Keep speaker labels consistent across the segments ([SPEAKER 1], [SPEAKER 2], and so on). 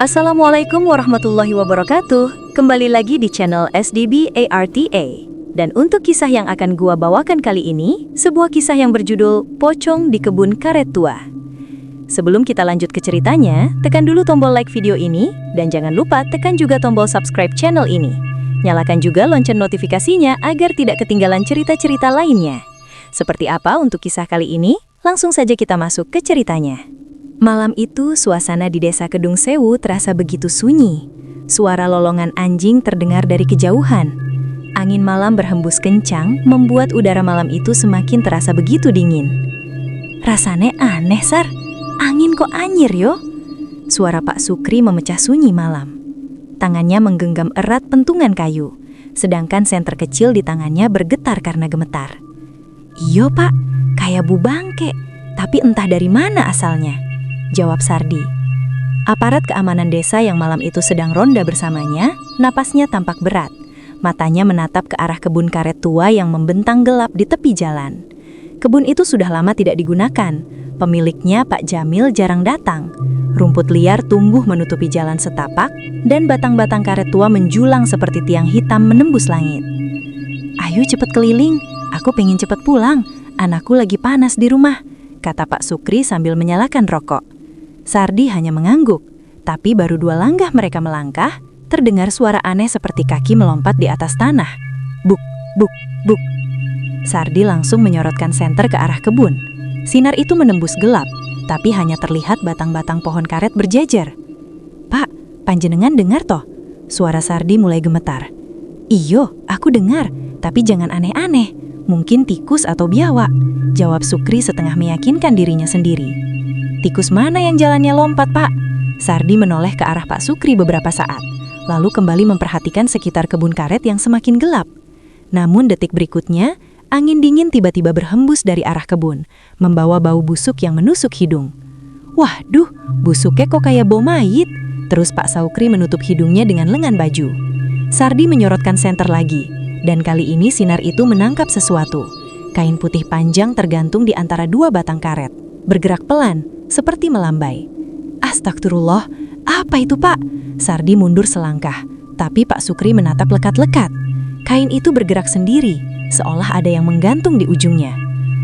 [SPEAKER 1] Assalamualaikum warahmatullahi wabarakatuh. Kembali lagi di channel SDB ARTA. Dan untuk kisah yang akan gua bawakan kali ini, sebuah kisah yang berjudul Pocong di Kebun Karet Tua. Sebelum kita lanjut ke ceritanya, tekan dulu tombol like video ini, dan jangan lupa tekan juga tombol subscribe channel ini. Nyalakan juga lonceng notifikasinya agar tidak ketinggalan cerita-cerita lainnya. Seperti apa untuk kisah kali ini? Langsung saja kita masuk ke ceritanya. Malam itu, suasana di desa Kedung Sewu terasa begitu sunyi. Suara lolongan anjing terdengar dari kejauhan. Angin malam berhembus kencang, membuat udara malam itu semakin terasa begitu dingin. Rasanya aneh, Sar. Angin kok anyir, yo? Suara Pak Sukri memecah sunyi malam. Tangannya menggenggam erat pentungan kayu, sedangkan senter kecil di tangannya bergetar karena gemetar. Iyo, Pak, kayak bubangke, tapi entah dari mana asalnya, jawab Sardi. Aparat keamanan desa yang malam itu sedang ronda bersamanya, napasnya tampak berat. Matanya menatap ke arah kebun karet tua yang membentang gelap di tepi jalan. Kebun itu sudah lama tidak digunakan. Pemiliknya, Pak Jamil, jarang datang. Rumput liar tumbuh menutupi jalan setapak, dan batang-batang karet tua menjulang seperti tiang hitam menembus langit. Ayo cepet keliling, aku pengen cepet pulang. Anakku lagi panas di rumah, kata Pak Sukri sambil menyalakan rokok. Sardi hanya mengangguk, tapi baru 2 langkah mereka melangkah, terdengar suara aneh seperti kaki melompat di atas tanah. Buk, buk, buk. Sardi langsung menyorotkan senter ke arah kebun. Sinar itu menembus gelap, tapi hanya terlihat batang-batang pohon karet berjejer. Pak, panjenengan dengar toh? Suara Sardi mulai gemetar. Iyo, aku dengar, tapi jangan aneh-aneh. Mungkin tikus atau biawak, jawab Sukri setengah meyakinkan dirinya sendiri. Tikus mana yang jalannya lompat, Pak? Sardi menoleh ke arah Pak Sukri beberapa saat, lalu kembali memperhatikan sekitar kebun karet yang semakin gelap. Namun detik berikutnya, angin dingin tiba-tiba berhembus dari arah kebun, membawa bau busuk yang menusuk hidung. Waduh, busuknya kok kayak bau mayit, terus Pak Sukri menutup hidungnya dengan lengan baju. Sardi menyorotkan senter lagi, dan kali ini sinar itu menangkap sesuatu. Kain putih panjang tergantung di antara 2 batang karet, bergerak pelan, seperti melambai. Astagfirullah, apa itu, Pak? Sardi mundur selangkah, tapi Pak Sukri menatap lekat-lekat. Kain itu bergerak sendiri, seolah ada yang menggantung di ujungnya.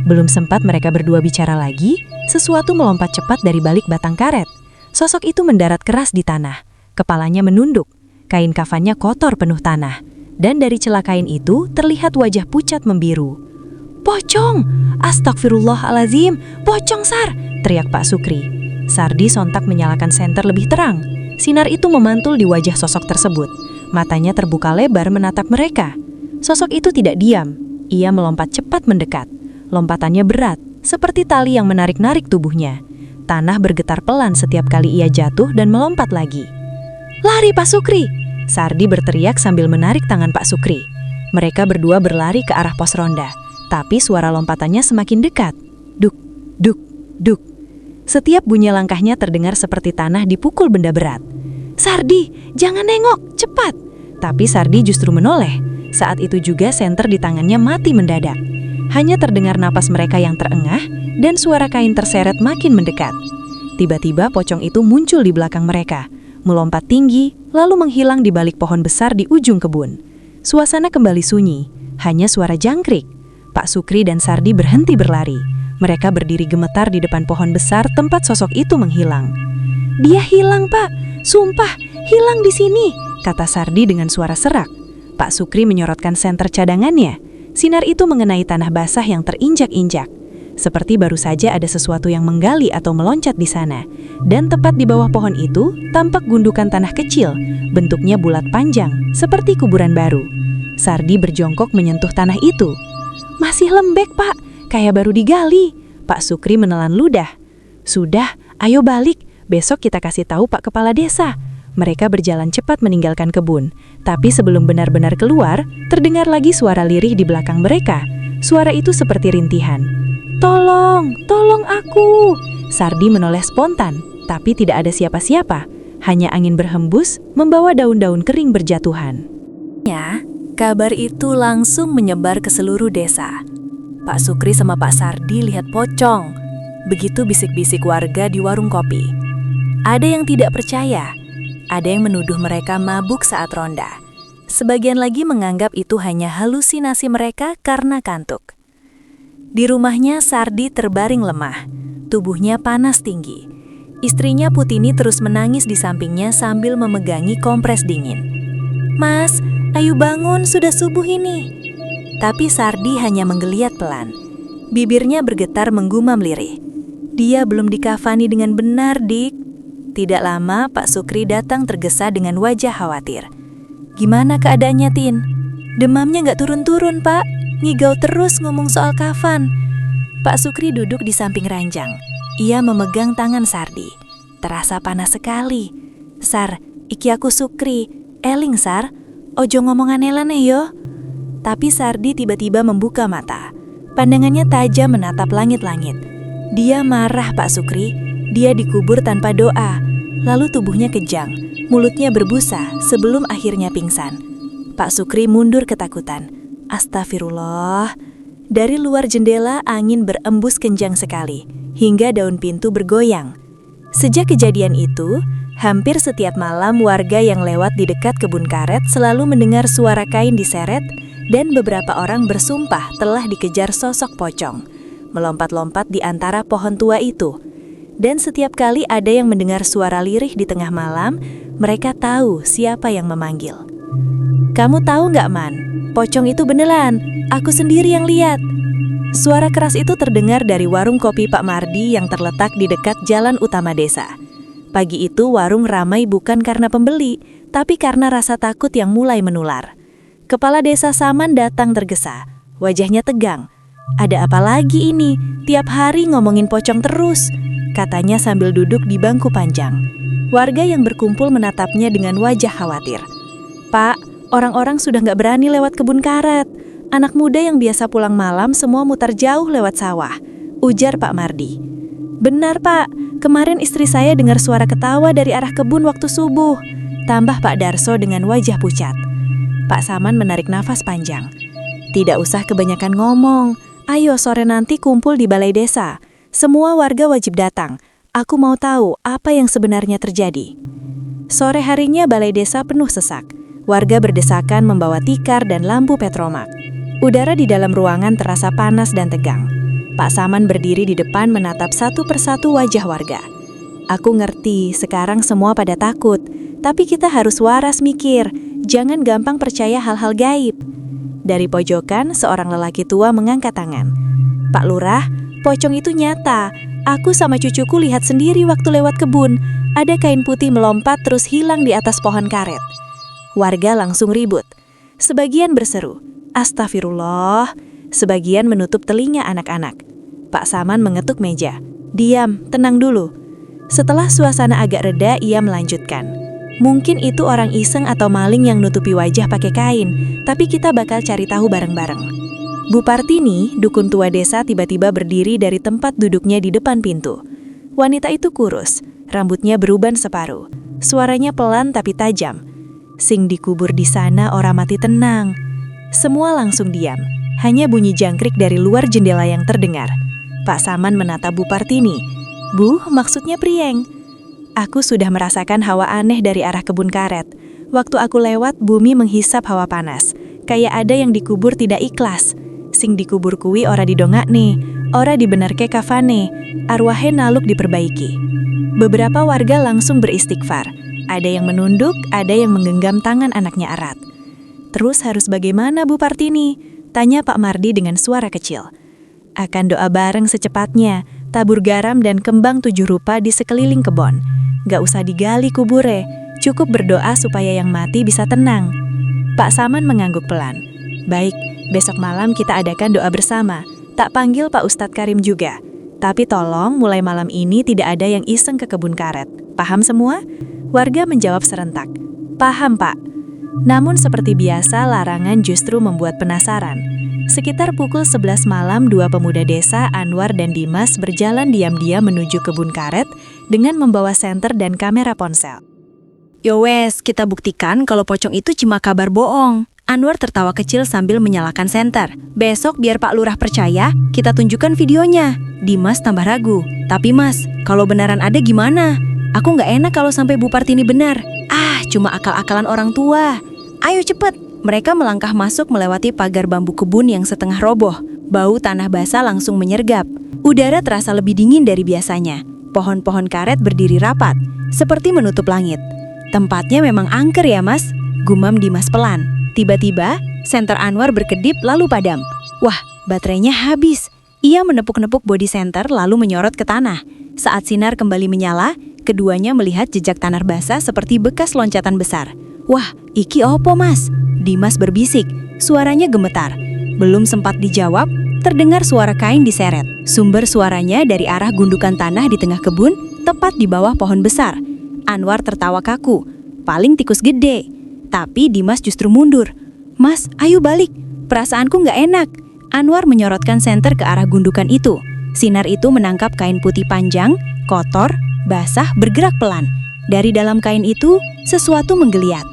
[SPEAKER 1] Belum sempat mereka berdua bicara lagi, sesuatu melompat cepat dari balik batang karet. Sosok itu mendarat keras di tanah, kepalanya menunduk, kain kafannya kotor penuh tanah, dan dari celah kain itu terlihat wajah pucat membiru. Pocong! Astagfirullahalazim! Pocong, Sar! Teriak Pak Sukri. Sardi sontak menyalakan senter lebih terang. Sinar itu memantul di wajah sosok tersebut. Matanya terbuka lebar menatap mereka. Sosok itu tidak diam. Ia melompat cepat mendekat. Lompatannya berat, seperti tali yang menarik-narik tubuhnya. Tanah bergetar pelan setiap kali ia jatuh dan melompat lagi. Lari, Pak Sukri! Sardi berteriak sambil menarik tangan Pak Sukri. Mereka berdua berlari ke arah pos ronda, tapi suara lompatannya semakin dekat. Duk, duk, duk. Setiap bunyi langkahnya terdengar seperti tanah dipukul benda berat. Sardi, jangan nengok, cepat! Tapi Sardi justru menoleh. Saat itu juga senter di tangannya mati mendadak. Hanya terdengar napas mereka yang terengah dan suara kain terseret makin mendekat. Tiba-tiba pocong itu muncul di belakang mereka, melompat tinggi, lalu menghilang di balik pohon besar di ujung kebun. Suasana kembali sunyi, hanya suara jangkrik. Pak Sukri dan Sardi berhenti berlari. Mereka berdiri gemetar di depan pohon besar tempat sosok itu menghilang. Dia hilang, Pak. Sumpah, hilang di sini, kata Sardi dengan suara serak. Pak Sukri menyorotkan senter cadangannya. Sinar itu mengenai tanah basah yang terinjak-injak. Seperti baru saja ada sesuatu yang menggali atau meloncat di sana. Dan tepat di bawah pohon itu, tampak gundukan tanah kecil, bentuknya bulat panjang, seperti kuburan baru. Sardi berjongkok menyentuh tanah itu. Masih lembek, Pak. Kayak baru digali. Pak Sukri menelan ludah. Sudah, ayo balik. Besok kita kasih tahu Pak Kepala Desa. Mereka berjalan cepat meninggalkan kebun. Tapi sebelum benar-benar keluar, terdengar lagi suara lirih di belakang mereka. Suara itu seperti rintihan. Tolong, tolong aku. Sardi menoleh spontan, tapi tidak ada siapa-siapa. Hanya angin berhembus, membawa daun-daun kering berjatuhan. Ya, kabar itu langsung menyebar ke seluruh desa. Pak Sukri sama Pak Sardi lihat pocong. Begitu bisik-bisik warga di warung kopi. Ada yang tidak percaya, ada yang menuduh mereka mabuk saat ronda. Sebagian lagi menganggap itu hanya halusinasi mereka karena kantuk. Di rumahnya Sardi terbaring lemah, tubuhnya panas tinggi. Istrinya Putini terus menangis di sampingnya sambil memegangi kompres dingin. "Mas, ayo bangun, sudah subuh ini." Tapi Sardi hanya menggeliat pelan. Bibirnya bergetar menggumam lirih. "Dia belum dikafani dengan benar, Dik." Tidak lama Pak Sukri datang tergesa dengan wajah khawatir. "Gimana keadaannya, Tin?" "Demamnya nggak turun-turun, Pak. Ngigau terus ngomong soal kafan." Pak Sukri duduk di samping ranjang. Ia memegang tangan Sardi. Terasa panas sekali. "Sar, iki aku Sukri. Eling, Sar. Ojo ngomong aneh-aneh yo." Tapi Sardi tiba-tiba membuka mata. Pandangannya tajam menatap langit-langit. Dia marah, Pak Sukri. Dia dikubur tanpa doa. Lalu tubuhnya kejang, mulutnya berbusa sebelum akhirnya pingsan. Pak Sukri mundur ketakutan. Astagfirullah. Dari luar jendela angin berembus kencang sekali, hingga daun pintu bergoyang. Sejak kejadian itu, hampir setiap malam warga yang lewat di dekat kebun karet selalu mendengar suara kain diseret, dan beberapa orang bersumpah telah dikejar sosok pocong, melompat-lompat di antara pohon tua itu. Dan setiap kali ada yang mendengar suara lirih di tengah malam, mereka tahu siapa yang memanggil. "Kamu tahu nggak, Man? Pocong itu beneran, aku sendiri yang lihat." Suara keras itu terdengar dari warung kopi Pak Mardi yang terletak di dekat jalan utama desa. Pagi itu warung ramai bukan karena pembeli, tapi karena rasa takut yang mulai menular. Kepala desa Saman datang tergesa, wajahnya tegang. "Ada apa lagi ini? Tiap hari ngomongin pocong terus," katanya sambil duduk di bangku panjang. Warga yang berkumpul menatapnya dengan wajah khawatir. "Pak, orang-orang sudah nggak berani lewat kebun karet. Anak muda yang biasa pulang malam semua mutar jauh lewat sawah," ujar Pak Mardi. "Benar, Pak. Kemarin istri saya dengar suara ketawa dari arah kebun waktu subuh," tambah Pak Darso dengan wajah pucat. Pak Saman menarik nafas panjang. "Tidak usah kebanyakan ngomong. Ayo sore nanti kumpul di balai desa. Semua warga wajib datang. Aku mau tahu apa yang sebenarnya terjadi." Sore harinya balai desa penuh sesak. Warga berdesakan membawa tikar dan lampu petromak. Udara di dalam ruangan terasa panas dan tegang. Pak Saman berdiri di depan menatap satu persatu wajah warga. "Aku ngerti, sekarang semua pada takut. Tapi kita harus waras mikir. Jangan gampang percaya hal-hal gaib." Dari pojokan, seorang lelaki tua mengangkat tangan. "Pak Lurah, pocong itu nyata. Aku sama cucuku lihat sendiri waktu lewat kebun. Ada kain putih melompat terus hilang di atas pohon karet." Warga langsung ribut. Sebagian berseru, "Astagfirullah." Sebagian menutup telinga anak-anak. Pak Saman mengetuk meja. "Diam, tenang dulu." Setelah suasana agak reda, ia melanjutkan. "Mungkin itu orang iseng atau maling yang nutupi wajah pakai kain, tapi kita bakal cari tahu bareng-bareng." Bu Partini, dukun tua desa, tiba-tiba berdiri dari tempat duduknya di depan pintu. Wanita itu kurus, rambutnya beruban separuh. Suaranya pelan tapi tajam. "Sing dikubur di sana ora mati tenang." Semua langsung diam, hanya bunyi jangkrik dari luar jendela yang terdengar. Pak Saman menatap Bu Partini. "Bu, maksudnya prieng?" "Aku sudah merasakan hawa aneh dari arah kebun karet. Waktu aku lewat, bumi menghisap hawa panas. Kayak ada yang dikubur tidak ikhlas. Sing dikubur kuwi ora didongakne, ora dibenarke kafane, arwahe naluk diperbaiki." Beberapa warga langsung beristighfar. Ada yang menunduk, ada yang menggenggam tangan anaknya erat. "Terus harus bagaimana, Bu Partini?" tanya Pak Mardi dengan suara kecil. "Akan doa bareng secepatnya, tabur garam dan kembang 7 rupa di sekeliling kebon. Gak usah digali kubure, cukup berdoa supaya yang mati bisa tenang." Pak Saman mengangguk pelan. "Baik, besok malam kita adakan doa bersama. Tak panggil Pak Ustadz Karim juga. Tapi tolong mulai malam ini tidak ada yang iseng ke kebun karet. Paham semua?" Warga menjawab serentak. "Paham, Pak." Namun seperti biasa, larangan justru membuat penasaran. Sekitar pukul 11 malam, 2 pemuda desa, Anwar dan Dimas, berjalan diam-diam menuju kebun karet dengan membawa senter dan kamera ponsel.
[SPEAKER 2] "Yo wes, kita buktikan kalau pocong itu cuma kabar bohong.
[SPEAKER 1] Anwar tertawa kecil sambil menyalakan senter. Besok biar Pak Lurah percaya, kita tunjukkan videonya. Dimas tambah ragu. Tapi Mas, kalau beneran ada gimana? Aku nggak enak kalau sampai Bu Partini benar. Cuma akal-akalan orang tua. Ayo cepet. Mereka melangkah masuk melewati pagar bambu kebun yang setengah roboh. Bau tanah basah langsung menyergap. Udara terasa lebih dingin dari biasanya. Pohon-pohon karet berdiri rapat, seperti menutup langit. Tempatnya memang angker ya Mas, gumam Dimas pelan. Tiba-tiba, senter Anwar berkedip lalu padam. Wah, baterainya habis. Ia menepuk-nepuk bodi senter lalu menyorot ke tanah. Saat sinar kembali menyala, keduanya melihat jejak tanah basah seperti bekas loncatan besar. Wah, iki opo Mas? Dimas berbisik, suaranya gemetar. Belum sempat dijawab, terdengar suara kain diseret. Sumber suaranya dari arah gundukan tanah di tengah kebun, tepat di bawah pohon besar. Anwar tertawa kaku, paling tikus gede. Tapi Dimas justru mundur. Mas, ayo balik. Perasaanku nggak enak. Anwar menyorotkan senter ke arah gundukan itu. Sinar itu menangkap kain putih panjang, kotor, basah, bergerak pelan. Dari dalam kain itu, sesuatu menggeliat.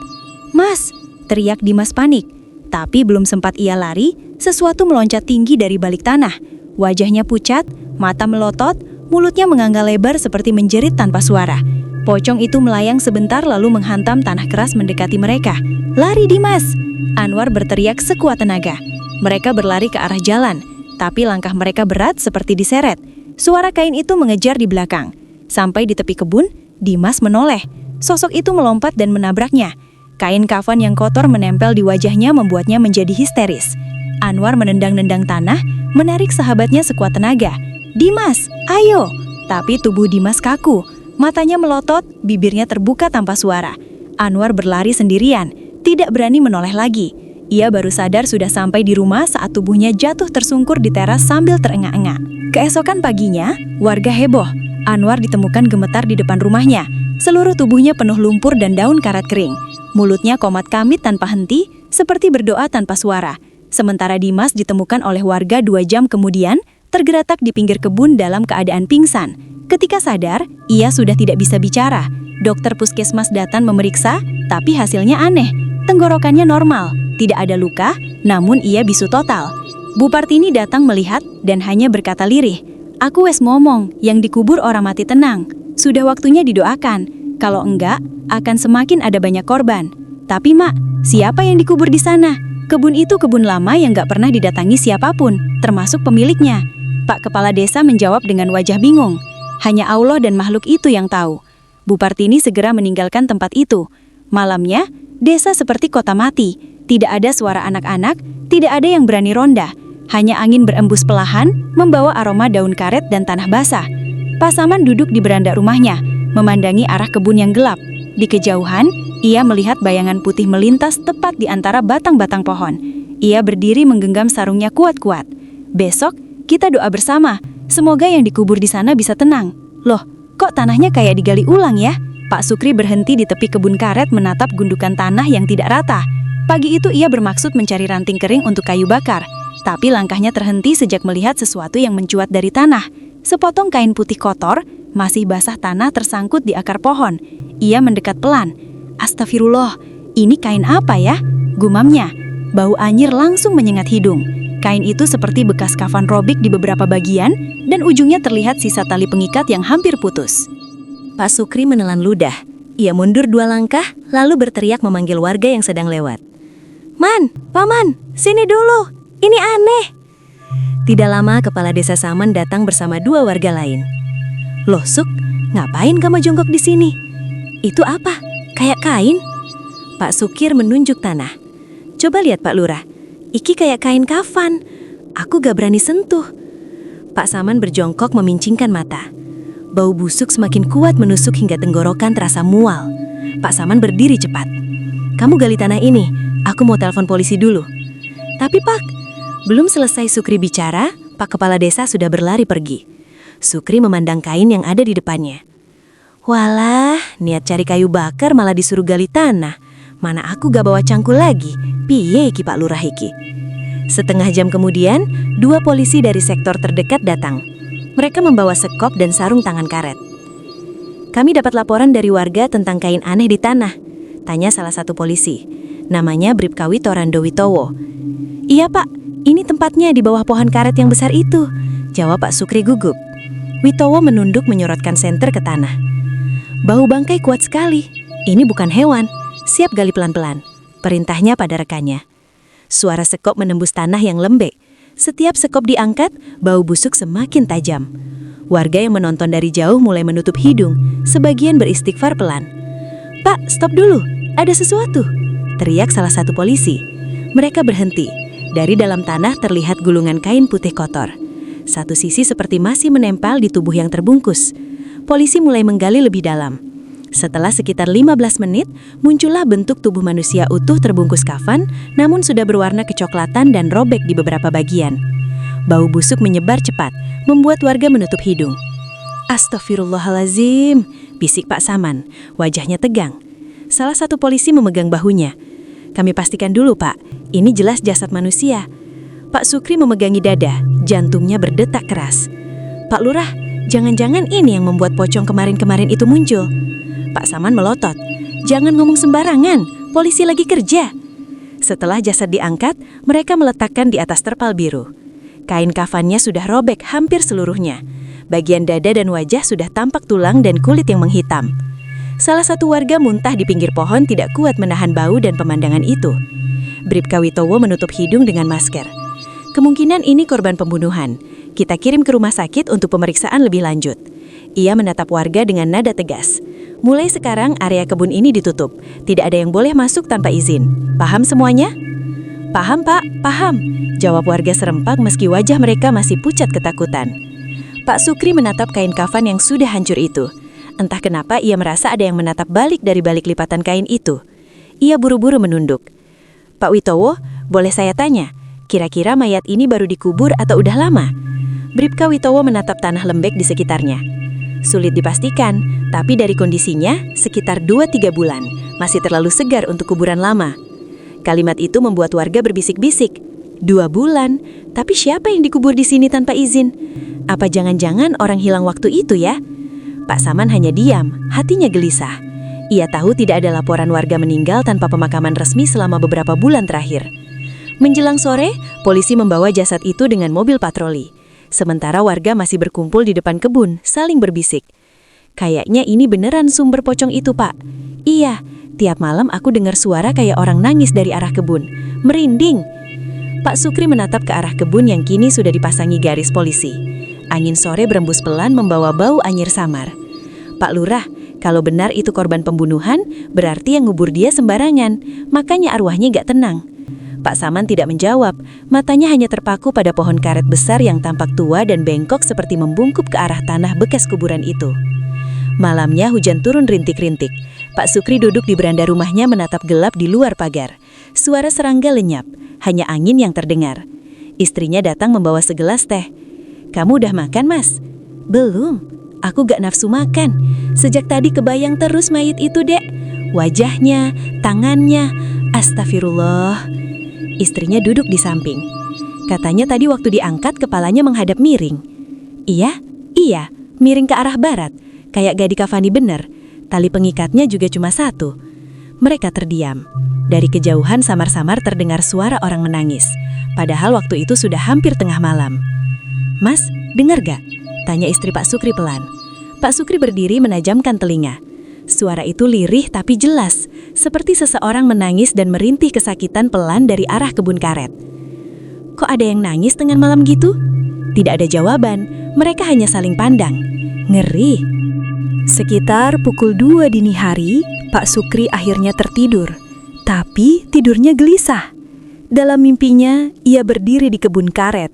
[SPEAKER 1] Mas, teriak Dimas panik. Tapi belum sempat ia lari, sesuatu meloncat tinggi dari balik tanah. Wajahnya pucat, mata melotot, mulutnya menganga lebar seperti menjerit tanpa suara. Pocong itu melayang sebentar lalu menghantam tanah keras mendekati mereka. Lari Dimas! Anwar berteriak sekuat tenaga. Mereka berlari ke arah jalan, tapi langkah mereka berat seperti diseret. Suara kain itu mengejar di belakang. Sampai di tepi kebun, Dimas menoleh. Sosok itu melompat dan menabraknya. Kain kafan yang kotor menempel di wajahnya membuatnya menjadi histeris. Anwar menendang-nendang tanah, menarik sahabatnya sekuat tenaga. Dimas, ayo! Tapi tubuh Dimas kaku. Matanya melotot, bibirnya terbuka tanpa suara. Anwar berlari sendirian, tidak berani menoleh lagi. Ia baru sadar sudah sampai di rumah saat tubuhnya jatuh tersungkur di teras sambil terengah-engah. Keesokan paginya, warga heboh. Anwar ditemukan gemetar di depan rumahnya. Seluruh tubuhnya penuh lumpur dan daun karet kering. Mulutnya komat kamit tanpa henti, seperti berdoa tanpa suara. Sementara Dimas ditemukan oleh warga 2 jam kemudian, tergeletak di pinggir kebun dalam keadaan pingsan. Ketika sadar, ia sudah tidak bisa bicara. Dokter puskesmas datang memeriksa, tapi hasilnya aneh. Tenggorokannya normal, tidak ada luka, namun ia bisu total. Bu Partini datang melihat dan hanya berkata lirih, "Aku wes ngomong, yang dikubur orang mati tenang. Sudah waktunya didoakan. Kalau enggak, akan semakin ada banyak korban." Tapi Mak, siapa yang dikubur di sana? Kebun itu kebun lama yang gak pernah didatangi siapapun, termasuk pemiliknya. Pak Kepala Desa menjawab dengan wajah bingung. Hanya Allah dan makhluk itu yang tahu. Bu Partini segera meninggalkan tempat itu. Malamnya, desa seperti kota mati. Tidak ada suara anak-anak, tidak ada yang berani ronda. Hanya angin berembus perlahan, membawa aroma daun karet dan tanah basah. Pak Saman duduk di beranda rumahnya, memandangi arah kebun yang gelap. Di kejauhan, ia melihat bayangan putih melintas tepat di antara batang-batang pohon. Ia berdiri menggenggam sarungnya kuat-kuat. Besok, kita doa bersama. Semoga yang dikubur di sana bisa tenang. Loh, kok tanahnya kayak digali ulang ya? Pak Sukri berhenti di tepi kebun karet menatap gundukan tanah yang tidak rata. Pagi itu ia bermaksud mencari ranting kering untuk kayu bakar. Tapi langkahnya terhenti sejak melihat sesuatu yang mencuat dari tanah. Sepotong kain putih kotor, masih basah tanah tersangkut di akar pohon. Ia mendekat pelan. Astagfirullah, ini kain apa ya? Gumamnya. Bau anyir langsung menyengat hidung. Kain itu seperti bekas kafan robek di beberapa bagian, dan ujungnya terlihat sisa tali pengikat yang hampir putus. Pak Sukri menelan ludah. Ia mundur 2 langkah, lalu berteriak memanggil warga yang sedang lewat. Man, Paman, sini dulu. Ini aneh. Tidak lama Kepala Desa Saman datang bersama 2 warga lain. Loh Suk, ngapain kamu jongkok di sini? Itu apa? Kayak kain? Pak Sukir menunjuk tanah. Coba lihat Pak Lurah, iki kayak kain kafan. Aku gak berani sentuh. Pak Saman berjongkok memincingkan mata. Bau busuk semakin kuat menusuk hingga tenggorokan terasa mual. Pak Saman berdiri cepat. Kamu gali tanah ini, aku mau telepon polisi dulu. Tapi Pak, belum selesai Sukri bicara, Pak Kepala Desa sudah berlari pergi. Sukri memandang kain yang ada di depannya. Walah, niat cari kayu bakar malah disuruh gali tanah. Mana aku gak bawa cangkul lagi. Piye iki Pak Lurah iki? Setengah jam kemudian, 2 polisi dari sektor terdekat datang. Mereka membawa sekop dan sarung tangan karet. Kami dapat laporan dari warga tentang kain aneh di tanah, tanya salah satu polisi. Namanya Bribka Witorando Witowo. "Iya Pak, ini tempatnya di bawah pohon karet yang besar itu," jawab Pak Sukri gugup. Witowo menunduk menyorotkan senter ke tanah. "Bau bangkai kuat sekali. Ini bukan hewan. Siap gali pelan-pelan," perintahnya pada rekannya. Suara sekop menembus tanah yang lembek. Setiap sekop diangkat, bau busuk semakin tajam. Warga yang menonton dari jauh mulai menutup hidung, sebagian beristighfar pelan. "Pak, stop dulu, ada sesuatu," teriak salah satu polisi. Mereka berhenti. Dari dalam tanah terlihat gulungan kain putih kotor. Satu sisi seperti masih menempel di tubuh yang terbungkus. Polisi mulai menggali lebih dalam. Setelah sekitar 15 menit, muncullah bentuk tubuh manusia utuh terbungkus kafan, namun sudah berwarna kecoklatan dan robek di beberapa bagian. Bau busuk menyebar cepat, membuat warga menutup hidung. "Astagfirullahalazim," bisik Pak Saman, wajahnya tegang. Salah satu polisi memegang bahunya. "Kami pastikan dulu Pak, ini jelas jasad manusia." Pak Sukri memegangi dada, jantungnya berdetak keras. "Pak Lurah, jangan-jangan ini yang membuat pocong kemarin-kemarin itu muncul." Pak Saman melotot. "Jangan ngomong sembarangan, polisi lagi kerja." Setelah jasad diangkat, mereka meletakkan di atas terpal biru. Kain kafannya sudah robek hampir seluruhnya. Bagian dada dan wajah sudah tampak tulang dan kulit yang menghitam. Salah satu warga muntah di pinggir pohon tidak kuat menahan bau dan pemandangan itu. Bribka Witowo menutup hidung dengan masker. "Kemungkinan ini korban pembunuhan. Kita kirim ke rumah sakit untuk pemeriksaan lebih lanjut." Ia menatap warga dengan nada tegas. "Mulai sekarang area kebun ini ditutup. Tidak ada yang boleh masuk tanpa izin. Paham semuanya?" "Paham Pak, paham," jawab warga serempak meski wajah mereka masih pucat ketakutan. Pak Sukri menatap kain kafan yang sudah hancur itu. Entah kenapa ia merasa ada yang menatap balik dari balik lipatan kain itu. Ia buru-buru menunduk. "Pak Witowo, boleh saya tanya, kira-kira mayat ini baru dikubur atau udah lama?" Bribka Witowo menatap tanah lembek di sekitarnya. "Sulit dipastikan, tapi dari kondisinya sekitar 2-3 bulan, masih terlalu segar untuk kuburan lama." Kalimat itu membuat warga berbisik-bisik. 2 bulan? Tapi siapa yang dikubur di sini tanpa izin? Apa jangan-jangan orang hilang waktu itu ya? Pak Saman hanya diam, hatinya gelisah. Ia tahu tidak ada laporan warga meninggal tanpa pemakaman resmi selama beberapa bulan terakhir. Menjelang sore, polisi membawa jasad itu dengan mobil patroli. Sementara warga masih berkumpul di depan kebun, saling berbisik. "Kayaknya ini beneran sumber pocong itu, Pak." "Iya. Tiap malam aku dengar suara kayak orang nangis dari arah kebun. Merinding." Pak Sukri menatap ke arah kebun yang kini sudah dipasangi garis polisi. Angin sore berembus pelan membawa bau anyir samar. "Pak Lurah, kalau benar itu korban pembunuhan, berarti yang ngubur dia sembarangan. Makanya arwahnya gak tenang." Pak Saman tidak menjawab. Matanya hanya terpaku pada pohon karet besar yang tampak tua dan bengkok seperti membungkuk ke arah tanah bekas kuburan itu. Malamnya hujan turun rintik-rintik. Pak Sukri duduk di beranda rumahnya menatap gelap di luar pagar. Suara serangga lenyap, hanya angin yang terdengar. Istrinya datang membawa segelas teh. "Kamu udah makan, Mas?" "Belum, aku gak nafsu makan. Sejak tadi kebayang terus mayit itu, Dek. Wajahnya, tangannya, astagfirullah." Istrinya duduk di samping. Katanya tadi waktu diangkat kepalanya menghadap miring. Iya, miring ke arah barat. Kayak gak dikafani bener. Tali pengikatnya juga cuma satu. Mereka terdiam. Dari kejauhan samar-samar terdengar suara orang menangis. Padahal waktu itu sudah hampir tengah malam. "Mas, dengar gak?" tanya istri Pak Sukri pelan. Pak Sukri berdiri menajamkan telinga. Suara itu lirih tapi jelas, seperti seseorang menangis dan merintih kesakitan pelan dari arah kebun karet. "Kok ada yang nangis tengah malam gitu?" Tidak ada jawaban, mereka hanya saling pandang. Ngeri. Sekitar pukul 2 dini hari, Pak Sukri akhirnya tertidur. Tapi tidurnya gelisah. Dalam mimpinya, ia berdiri di kebun karet.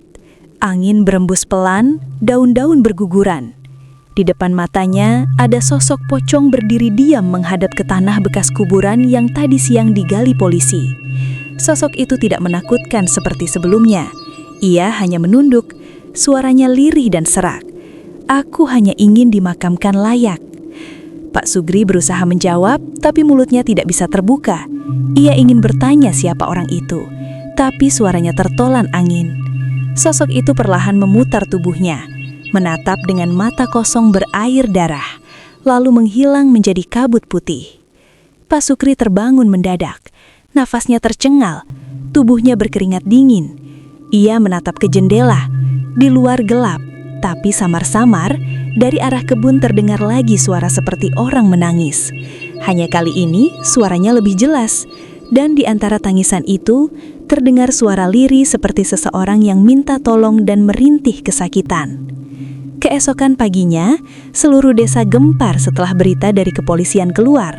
[SPEAKER 1] Angin berembus pelan, daun-daun berguguran. Di depan matanya, ada sosok pocong berdiri diam menghadap ke tanah bekas kuburan yang tadi siang digali polisi. Sosok itu tidak menakutkan seperti sebelumnya. Ia hanya menunduk, suaranya lirih dan serak. "Aku hanya ingin dimakamkan layak." Pak Sugri berusaha menjawab, tapi mulutnya tidak bisa terbuka. Ia ingin bertanya siapa orang itu, tapi suaranya tertolan angin. Sosok itu perlahan memutar tubuhnya, menatap dengan mata kosong berair darah, lalu menghilang menjadi kabut putih. Pak Sukri terbangun mendadak.
[SPEAKER 2] Nafasnya tercengal, tubuhnya berkeringat dingin. Ia menatap ke jendela. Di luar gelap, tapi samar-samar dari arah kebun terdengar lagi suara seperti orang menangis. Hanya kali ini suaranya lebih jelas, dan di antara tangisan itu terdengar suara lirih seperti seseorang yang minta tolong dan merintih kesakitan. Keesokan paginya, seluruh desa gempar setelah berita dari kepolisian keluar.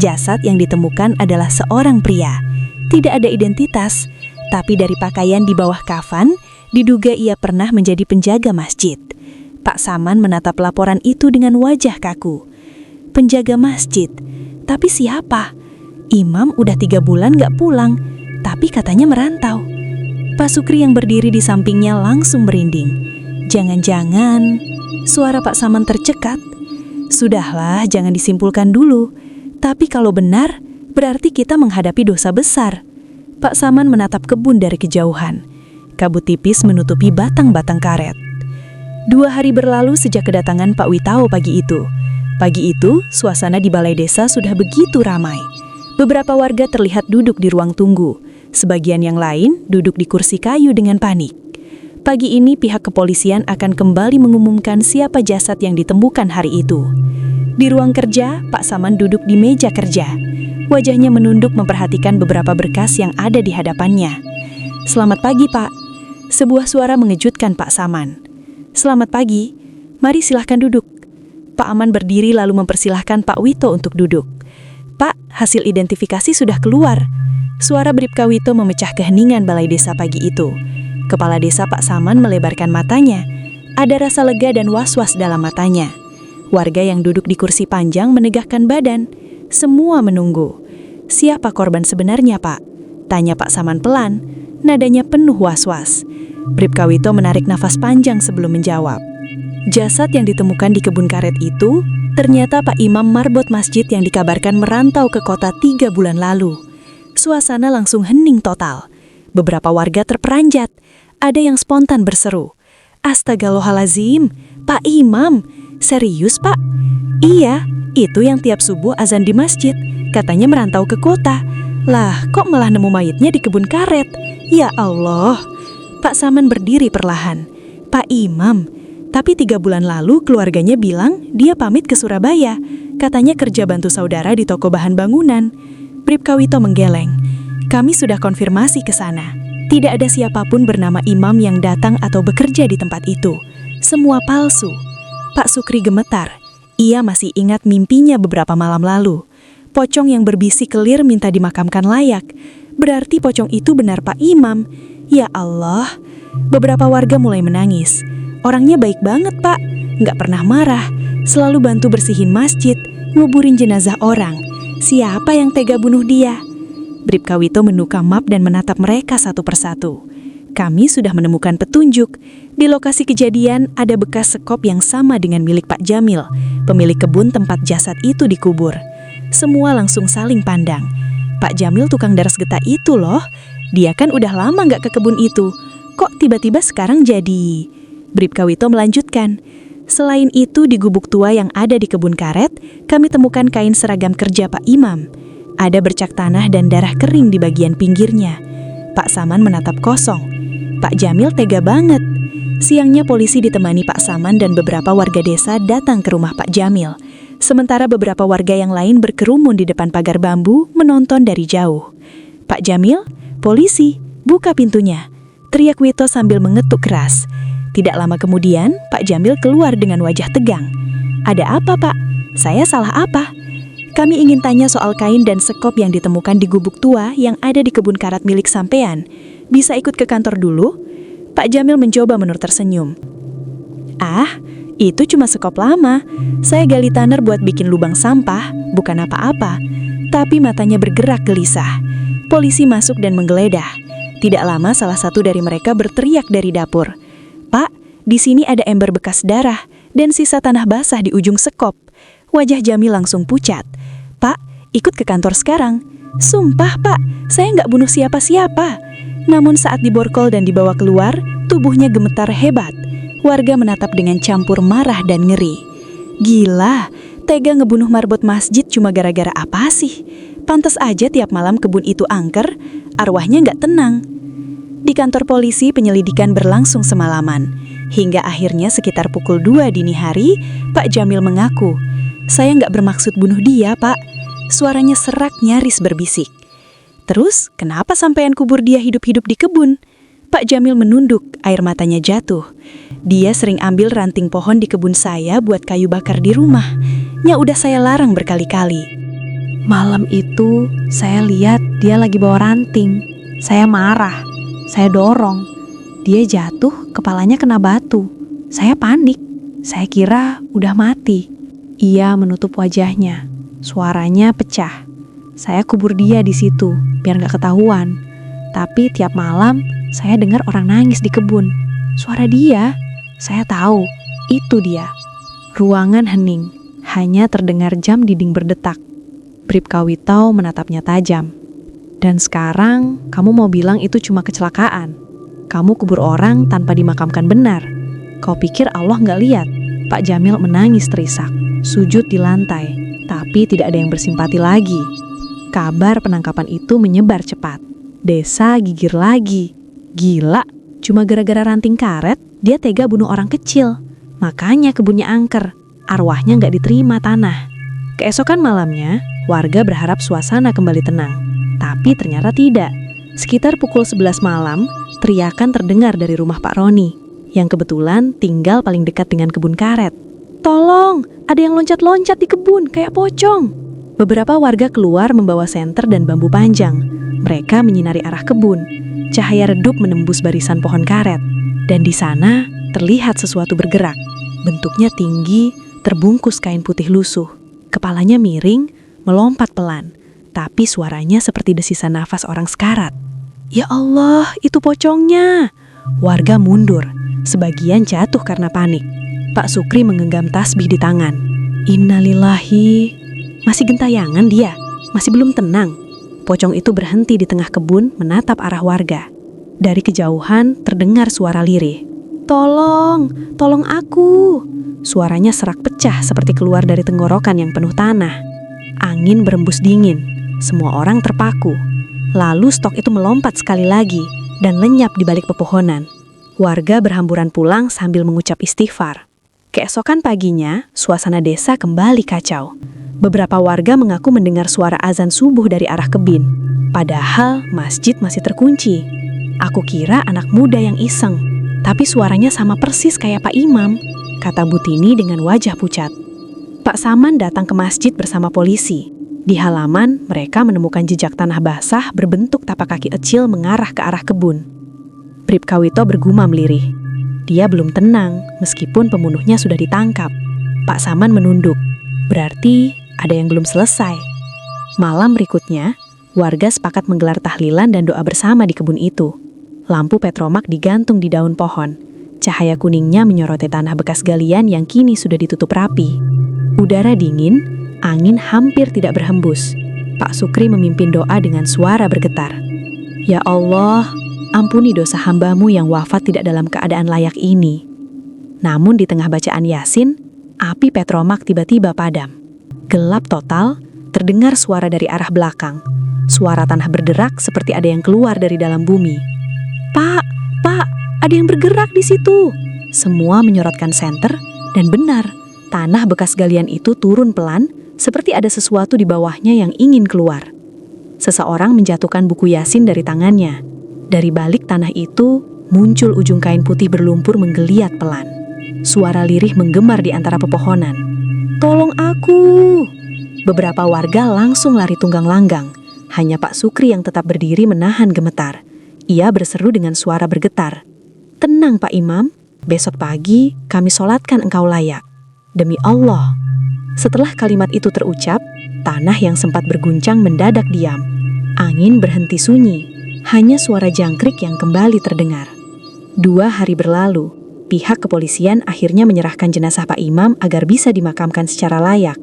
[SPEAKER 2] Jasad yang ditemukan adalah seorang pria. Tidak ada identitas, tapi dari pakaian di bawah kafan, diduga ia pernah menjadi penjaga masjid. Pak Saman menatap laporan itu dengan wajah kaku. Penjaga masjid? Tapi siapa? Imam udah 3 bulan gak pulang, tapi katanya merantau. Pak Sukri yang berdiri di sampingnya langsung merinding. Jangan-jangan suara Pak Saman tercekat. Sudahlah, jangan disimpulkan dulu. Tapi kalau benar, berarti kita menghadapi dosa besar. Pak Saman menatap kebun dari kejauhan. Kabut tipis menutupi batang-batang karet. 2 hari berlalu sejak kedatangan Pak Witao pagi itu. Pagi itu, suasana di balai desa sudah begitu ramai. Beberapa warga terlihat duduk di ruang tunggu. Sebagian yang lain duduk di kursi kayu dengan panik. Pagi ini pihak kepolisian akan kembali mengumumkan siapa jasad yang ditemukan hari itu. Di ruang kerja, Pak Saman duduk di meja kerja. Wajahnya menunduk memperhatikan beberapa berkas yang ada di hadapannya. "Selamat pagi, Pak." Sebuah suara mengejutkan Pak Saman. "Selamat pagi, mari silahkan duduk." Pak Aman berdiri lalu mempersilahkan Pak Wito untuk duduk. "Pak, hasil identifikasi sudah keluar." Suara Bribka Wito memecah keheningan balai desa pagi itu. Kepala desa Pak Saman melebarkan matanya. Ada rasa lega dan was-was dalam matanya. Warga yang duduk di kursi panjang menegakkan badan. Semua menunggu. "Siapa korban sebenarnya, Pak?" tanya Pak Saman pelan. Nadanya penuh was-was. Bribka Wito menarik nafas panjang sebelum menjawab. Jasad yang ditemukan di kebun karet itu ternyata Pak Imam marbot masjid yang dikabarkan merantau ke kota 3 bulan lalu. Suasana langsung hening total. Beberapa warga terperanjat. Ada yang spontan berseru, "Astagfirullahaladzim, Pak Imam, serius Pak?" "Iya, itu yang tiap subuh azan di masjid, katanya merantau ke kota. Lah, kok malah nemu mayitnya di kebun karet? Ya Allah." Pak Saman berdiri perlahan. "Pak Imam, tapi 3 bulan lalu keluarganya bilang dia pamit ke Surabaya. Katanya kerja bantu saudara di toko bahan bangunan." Bribka Wito menggeleng. "Kami sudah konfirmasi ke sana. Tidak ada siapapun bernama Imam yang datang atau bekerja di tempat itu. Semua palsu." Pak Sukri gemetar. Ia masih ingat mimpinya beberapa malam lalu. Pocong yang berbisik kelir minta dimakamkan layak. Berarti pocong itu benar Pak Imam. Ya Allah. Beberapa warga mulai menangis. "Orangnya baik banget, Pak. Nggak pernah marah. Selalu bantu bersihin masjid, nguburin jenazah orang. Siapa yang tega bunuh dia?" Bribka Wito menukar map dan menatap mereka satu persatu. "Kami sudah menemukan petunjuk. Di lokasi kejadian ada bekas sekop yang sama dengan milik Pak Jamil, pemilik kebun tempat jasad itu dikubur." Semua langsung saling pandang. "Pak Jamil tukang daras getah itu loh. Dia kan udah lama nggak ke kebun itu. Kok tiba-tiba sekarang jadi?" Bribka Wito melanjutkan. "Selain itu di gubuk tua yang ada di kebun karet, kami temukan kain seragam kerja Pak Imam. Ada bercak tanah dan darah kering di bagian pinggirnya." Pak Saman menatap kosong. Pak Jamil tega banget. Siangnya polisi ditemani Pak Saman dan beberapa warga desa datang ke rumah Pak Jamil. Sementara beberapa warga yang lain berkerumun di depan pagar bambu menonton dari jauh. "Pak Jamil, polisi, buka pintunya!" teriak Wito sambil mengetuk keras. Tidak lama kemudian, Pak Jamil keluar dengan wajah tegang. "Ada apa, Pak? Saya salah apa?" "Kami ingin tanya soal kain dan sekop yang ditemukan di gubuk tua yang ada di kebun karet milik sampean. Bisa ikut ke kantor dulu?" Pak Jamil mencoba tersenyum. "Ah, itu cuma sekop lama. Saya gali tanah buat bikin lubang sampah, bukan apa-apa." Tapi matanya bergerak gelisah. Polisi masuk dan menggeledah. Tidak lama salah satu dari mereka berteriak dari dapur, "Pak, di sini ada ember bekas darah dan sisa tanah basah di ujung sekop." Wajah Jamil langsung pucat. "Pak, ikut ke kantor sekarang." "Sumpah, Pak, saya nggak bunuh siapa-siapa." Namun saat diborgol dan dibawa keluar, tubuhnya gemetar hebat. Warga menatap dengan campur marah dan ngeri. "Gila, tega ngebunuh marbot masjid cuma gara-gara apa sih?" Pantes aja tiap malam kebun itu angker, arwahnya nggak tenang. Di kantor polisi penyelidikan berlangsung semalaman. Hingga akhirnya sekitar pukul 2 dini hari, Pak Jamil mengaku, "Saya nggak bermaksud bunuh dia, Pak." Suaranya serak nyaris berbisik. "Terus, kenapa sampean kubur dia hidup-hidup di kebun?" Pak Jamil menunduk, air matanya jatuh. "Dia sering ambil ranting pohon di kebun saya buat kayu bakar di rumah. Ya udah saya larang berkali-kali."
[SPEAKER 3] Malam itu saya lihat dia lagi bawa ranting. Saya marah, saya dorong. Dia jatuh, kepalanya kena batu. Saya panik, saya kira udah mati. Ia menutup wajahnya, suaranya pecah. Saya kubur dia di situ, biar gak ketahuan. Tapi tiap malam saya dengar orang nangis di kebun. Suara dia, saya tahu, itu dia. Ruangan hening, hanya terdengar jam dinding berdetak. Bribka Witau menatapnya tajam. "Dan sekarang kamu mau bilang itu cuma kecelakaan? Kamu kubur orang tanpa dimakamkan benar. Kau pikir Allah nggak lihat?" Pak Jamil menangis terisak, sujud di lantai, tapi tidak ada yang bersimpati lagi. Kabar penangkapan itu menyebar cepat. Desa gigir lagi. Gila, cuma gara-gara ranting karet, dia tega bunuh orang kecil. Makanya kebunnya angker, arwahnya nggak diterima tanah. Keesokan malamnya, warga berharap suasana kembali tenang. Tapi ternyata tidak. Sekitar pukul 11 malam, teriakan terdengar dari rumah Pak Roni, yang kebetulan tinggal paling dekat dengan kebun karet. "Tolong, ada yang loncat-loncat di kebun, kayak pocong." Beberapa warga keluar membawa senter dan bambu panjang. Mereka menyinari arah kebun. Cahaya redup menembus barisan pohon karet. Dan di sana terlihat sesuatu bergerak. Bentuknya tinggi, terbungkus kain putih lusuh. Kepalanya miring, melompat pelan, tapi suaranya seperti desisan nafas orang sekarat. "Ya Allah, itu pocongnya!" Warga mundur, sebagian jatuh karena panik. Pak Sukri menggenggam tasbih di tangan. Innalillahi. Masih gentayangan dia, masih belum tenang. Pocong itu berhenti di tengah kebun menatap arah warga. Dari kejauhan terdengar suara lirih. "Tolong, tolong aku!" Suaranya serak pecah seperti keluar dari tenggorokan yang penuh tanah. Angin berembus dingin, semua orang terpaku. Lalu stok itu melompat sekali lagi dan lenyap di balik pepohonan. Warga berhamburan pulang sambil mengucap istighfar. Keesokan paginya, suasana desa kembali kacau. Beberapa warga mengaku mendengar suara azan subuh dari arah kebin. Padahal masjid masih terkunci. "Aku kira anak muda yang iseng, tapi suaranya sama persis kayak Pak Imam," kata Butini dengan wajah pucat. Pak Saman datang ke masjid bersama polisi. Di halaman, mereka menemukan jejak tanah basah berbentuk tapak kaki kecil mengarah ke arah kebun. Bribka Wito bergumam lirih. Dia belum tenang meskipun pembunuhnya sudah ditangkap. Pak Saman menunduk. Berarti ada yang belum selesai. Malam berikutnya, warga sepakat menggelar tahlilan dan doa bersama di kebun itu. Lampu petromak digantung di daun pohon. Cahaya kuningnya menyoroti tanah bekas galian yang kini sudah ditutup rapi. Udara dingin, angin hampir tidak berhembus. Pak Sukri memimpin doa dengan suara bergetar. "Ya Allah, ampuni dosa hamba-Mu yang wafat tidak dalam keadaan layak ini." Namun di tengah bacaan Yasin, api petromak tiba-tiba padam. Gelap total, terdengar suara dari arah belakang. Suara tanah berderak seperti ada yang keluar dari dalam bumi. Pak, ada yang bergerak di situ." Semua menyorotkan senter, dan benar, tanah bekas galian itu turun pelan, seperti ada sesuatu di bawahnya yang ingin keluar. Seseorang menjatuhkan buku Yasin dari tangannya. Dari balik tanah itu, muncul ujung kain putih berlumpur menggeliat pelan. Suara lirih menggemar di antara pepohonan. "Tolong aku!" Beberapa warga langsung lari tunggang langgang. Hanya Pak Sukri yang tetap berdiri menahan gemetar. Ia berseru dengan suara bergetar. "Tenang Pak Imam, besok pagi kami sholatkan engkau layak. Demi Allah." Setelah kalimat itu terucap, tanah yang sempat berguncang mendadak diam. Angin berhenti sunyi, hanya suara jangkrik yang kembali terdengar. 2 hari berlalu, pihak kepolisian akhirnya menyerahkan jenazah Pak Imam agar bisa dimakamkan secara layak.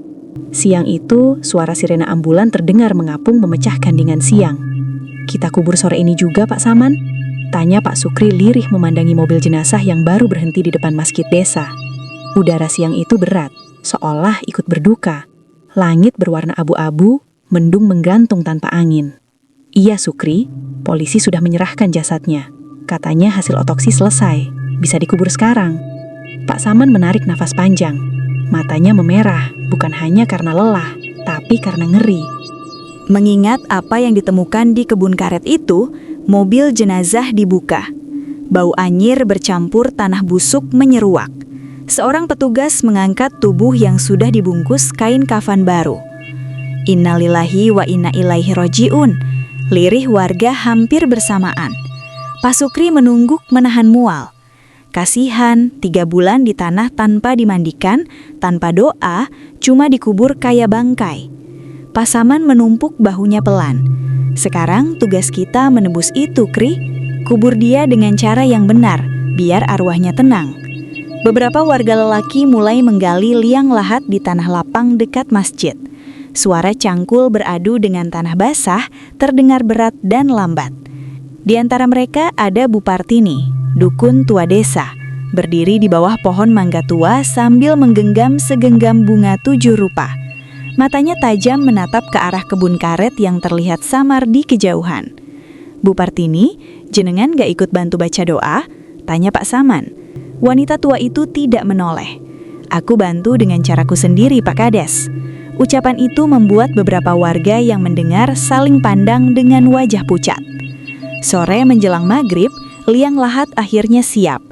[SPEAKER 3] Siang itu, suara sirena ambulan terdengar mengapung memecahkan dingan siang. "Kita kubur sore ini juga, Pak Saman?" tanya Pak Sukri lirih memandangi mobil jenazah yang baru berhenti di depan masjid desa. Udara siang itu berat, seolah ikut berduka. Langit berwarna abu-abu,
[SPEAKER 2] mendung menggantung tanpa angin. Iya Sukri, polisi sudah menyerahkan jasadnya. Katanya hasil otopsi selesai, bisa dikubur sekarang. Pak Saman menarik nafas panjang. Matanya memerah, bukan hanya karena lelah, tapi karena ngeri.
[SPEAKER 1] Mengingat apa yang ditemukan di kebun karet itu, mobil jenazah dibuka. Bau anyir bercampur tanah busuk menyeruak. Seorang petugas mengangkat tubuh yang sudah dibungkus kain kafan baru. Innalillahi wa inna ilaihi roji'un. Lirih warga hampir bersamaan. Pak Sukri menungguk menahan mual. Kasihan, 3 bulan di tanah tanpa dimandikan, tanpa doa, cuma dikubur kayak bangkai. Pak Saman menumpuk bahunya pelan. Sekarang tugas kita menebus itu, Kri. Kubur dia dengan cara yang benar, biar arwahnya tenang. Beberapa warga lelaki mulai menggali liang lahat di tanah lapang dekat masjid. Suara cangkul beradu dengan tanah basah terdengar berat dan lambat. Di antara mereka ada Bu Partini, dukun tua desa, berdiri di bawah pohon mangga tua sambil menggenggam segenggam bunga 7 rupa. Matanya tajam menatap ke arah kebun karet yang terlihat samar di kejauhan. Bu Partini, jenengan gak ikut bantu baca doa? Tanya Pak Saman. Wanita tua itu tidak menoleh. Aku bantu dengan caraku sendiri, Pak Kades. Ucapan itu membuat beberapa warga yang mendengar saling pandang dengan wajah pucat. Sore menjelang maghrib, liang lahat akhirnya siap.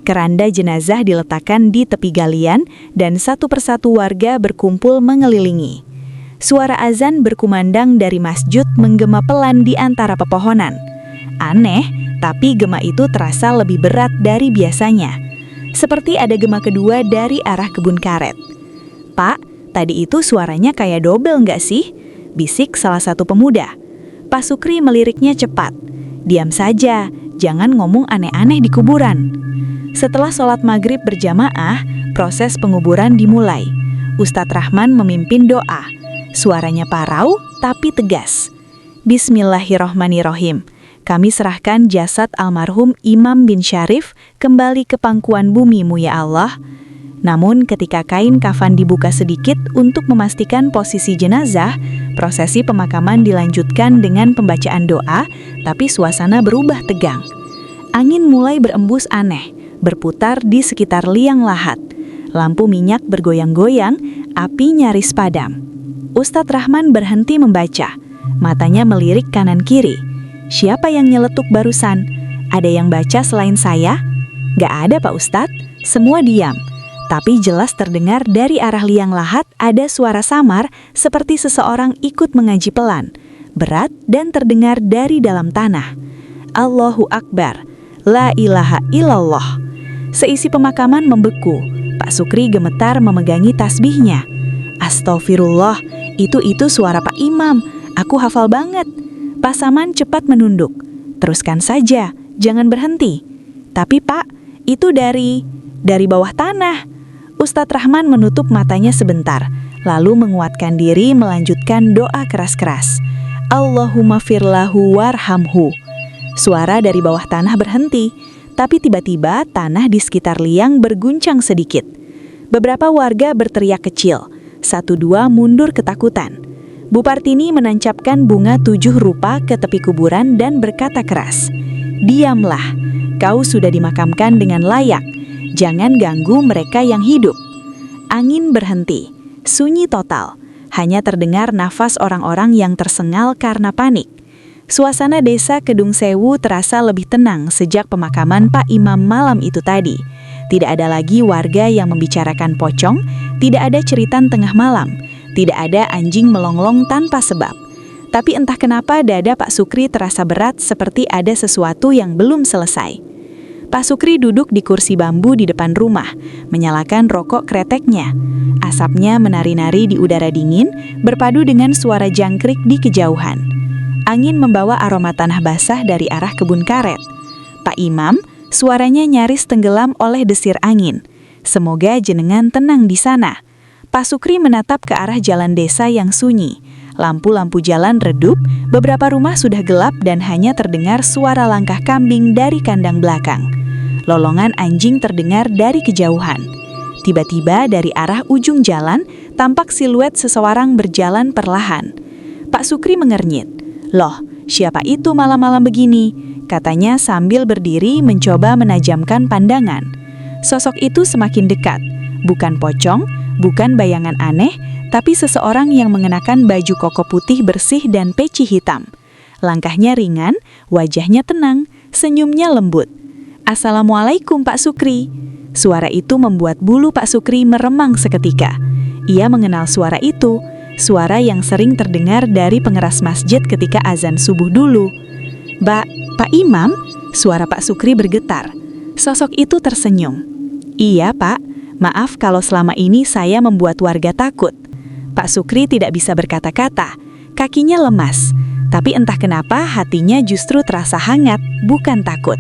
[SPEAKER 1] Keranda jenazah diletakkan di tepi galian dan satu persatu warga berkumpul mengelilingi. Suara azan berkumandang dari masjid menggema pelan di antara pepohonan. Aneh, tapi gema itu terasa lebih berat dari biasanya. Seperti ada gema kedua dari arah kebun karet. Pak, tadi itu suaranya kayak dobel nggak sih? Bisik salah satu pemuda. Pak Sukri meliriknya cepat. Diam saja, jangan ngomong aneh-aneh di kuburan. Setelah sholat maghrib berjamaah, proses penguburan dimulai. Ustadz Rahman memimpin doa. Suaranya parau tapi tegas. Bismillahirrohmanirrohim. Kami serahkan jasad almarhum Imam bin Syarif kembali ke pangkuan bumi-Mu ya Allah. Namun ketika kain kafan dibuka sedikit untuk memastikan posisi jenazah, prosesi pemakaman dilanjutkan dengan pembacaan doa, tapi suasana berubah tegang. Angin mulai berembus aneh, berputar di sekitar liang lahat. Lampu minyak bergoyang-goyang, api nyaris padam. Ustadz Rahman berhenti membaca, matanya melirik kanan-kiri. Siapa yang nyeletuk barusan? Ada yang baca selain saya? Gak ada Pak Ustadz, semua diam. Tapi jelas terdengar dari arah liang lahat ada suara samar seperti seseorang ikut mengaji pelan, berat dan terdengar dari dalam tanah. Allahu Akbar, la ilaha illallah. Seisi pemakaman membeku. Pak Sukri gemetar memegangi tasbihnya. Astagfirullah, itu suara Pak Imam. Aku hafal banget. Pak Saman cepat menunduk. Teruskan saja, jangan berhenti. Tapi Pak, itu dari bawah tanah. Ustadz Rahman menutup matanya sebentar, lalu menguatkan diri melanjutkan doa keras-keras. Allahumma firlahu warhamhu. Suara dari bawah tanah berhenti, tapi tiba-tiba tanah di sekitar liang berguncang sedikit. Beberapa warga berteriak kecil, 1-2 mundur ketakutan. Bu Partini menancapkan bunga 7 rupa ke tepi kuburan dan berkata keras, "Diamlah, kau sudah dimakamkan dengan layak. Jangan ganggu mereka yang hidup." Angin berhenti, sunyi total. Hanya terdengar nafas orang-orang yang tersengal karena panik. Suasana desa Kedung Sewu terasa lebih tenang sejak pemakaman Pak Imam malam itu tadi. Tidak ada lagi warga yang membicarakan pocong, tidak ada ceritan tengah malam, tidak ada anjing melonglong tanpa sebab. Tapi entah kenapa dada Pak Sukri terasa berat seperti ada sesuatu yang belum selesai. Pak Sukri duduk di kursi bambu di depan rumah, menyalakan rokok kreteknya. Asapnya menari-nari di udara dingin, berpadu dengan suara jangkrik di kejauhan. Angin membawa aroma tanah basah dari arah kebun karet. Pak Imam, suaranya nyaris tenggelam oleh desir angin. Semoga jenengan tenang di sana. Pak Sukri menatap ke arah jalan desa yang sunyi. Lampu-lampu jalan redup, beberapa rumah sudah gelap dan hanya terdengar suara langkah kambing dari kandang belakang. Lolongan anjing terdengar dari kejauhan. Tiba-tiba dari arah ujung jalan, tampak siluet seseorang berjalan perlahan. Pak
[SPEAKER 2] Pak Sukri mengernyit. "Loh, siapa itu malam-malam begini?" katanya sambil berdiri mencoba menajamkan pandangan. Sosok itu semakin dekat. Bukan pocong, bukan bayangan aneh, tapi seseorang yang mengenakan baju koko putih bersih dan peci hitam. Langkahnya ringan, wajahnya tenang, senyumnya lembut. "Assalamualaikum Pak Sukri." Suara itu membuat bulu Pak Sukri meremang seketika. Ia mengenal suara itu, suara yang sering terdengar dari pengeras masjid ketika azan subuh dulu. Pak Imam?" Suara Pak Sukri bergetar. Sosok itu tersenyum. "Iya Pak, maaf kalau selama ini saya membuat warga takut." Pak Sukri tidak bisa berkata-kata, kakinya lemas, tapi entah kenapa hatinya justru terasa hangat, bukan takut.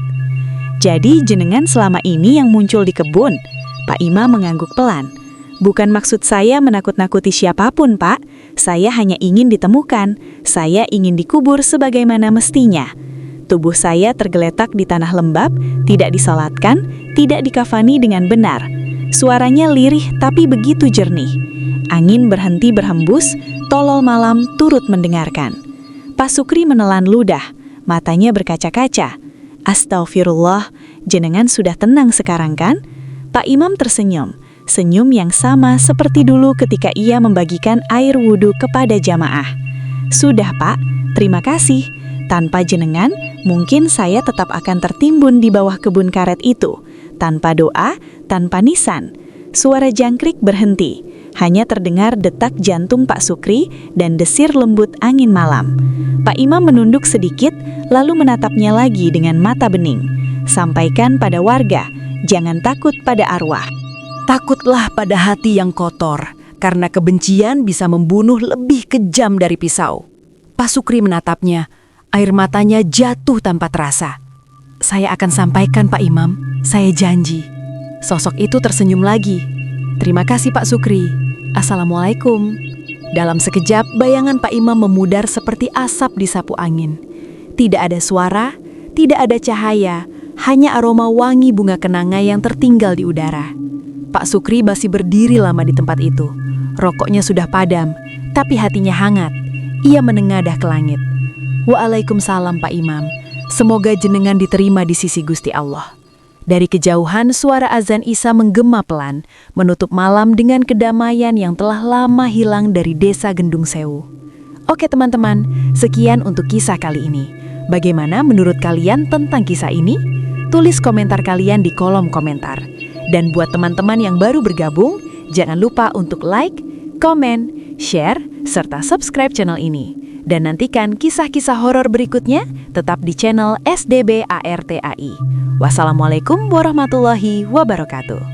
[SPEAKER 2] "Jadi jenengan selama ini yang muncul di kebun?" Pak Imam mengangguk pelan. "Bukan maksud saya menakut-nakuti siapapun, Pak. Saya hanya ingin ditemukan. Saya ingin dikubur sebagaimana mestinya. Tubuh saya tergeletak di tanah lembab, tidak disalatkan, tidak dikafani dengan benar." Suaranya lirih tapi begitu jernih. Angin berhenti berhembus, tolol malam turut mendengarkan. Pak Sukri menelan ludah, matanya berkaca-kaca. "Astagfirullah, jenengan sudah tenang sekarang kan?" Pak Imam tersenyum, senyum yang sama seperti dulu ketika ia membagikan air wudhu kepada jamaah. "Sudah Pak, terima kasih. Tanpa jenengan, mungkin saya tetap akan tertimbun di bawah kebun karet itu. Tanpa doa, tanpa nisan." Suara jangkrik berhenti. Hanya terdengar detak jantung Pak Sukri dan desir lembut angin malam. Pak Imam menunduk sedikit, lalu menatapnya lagi dengan mata bening. "Sampaikan pada warga, jangan takut pada arwah.
[SPEAKER 4] Takutlah pada hati yang kotor, karena kebencian bisa membunuh lebih kejam dari pisau." Pak Sukri menatapnya, air matanya jatuh tanpa terasa. "Saya akan sampaikan Pak Imam, saya janji." Sosok itu tersenyum lagi. "Terima kasih Pak Sukri. Assalamualaikum." Dalam sekejap, bayangan Pak Imam memudar seperti asap disapu angin. Tidak ada suara, tidak ada cahaya, hanya aroma wangi bunga kenanga yang tertinggal di udara. Pak Sukri masih berdiri lama di tempat itu. Rokoknya sudah padam, tapi hatinya hangat. Ia menengadah ke langit. "Waalaikumsalam Pak Imam. Semoga jenengan diterima di sisi Gusti Allah." Dari kejauhan, suara azan Isya menggema pelan, menutup malam dengan kedamaian yang telah lama hilang dari desa Gendung Sewu. Oke teman-teman, sekian untuk kisah kali ini. Bagaimana menurut kalian tentang kisah ini? Tulis komentar kalian di kolom komentar. Dan buat teman-teman yang baru bergabung, jangan lupa untuk like, komen, share, serta subscribe channel ini. Dan nantikan kisah-kisah horor berikutnya tetap di channel SDB ARTAI. Wassalamualaikum warahmatullahi wabarakatuh.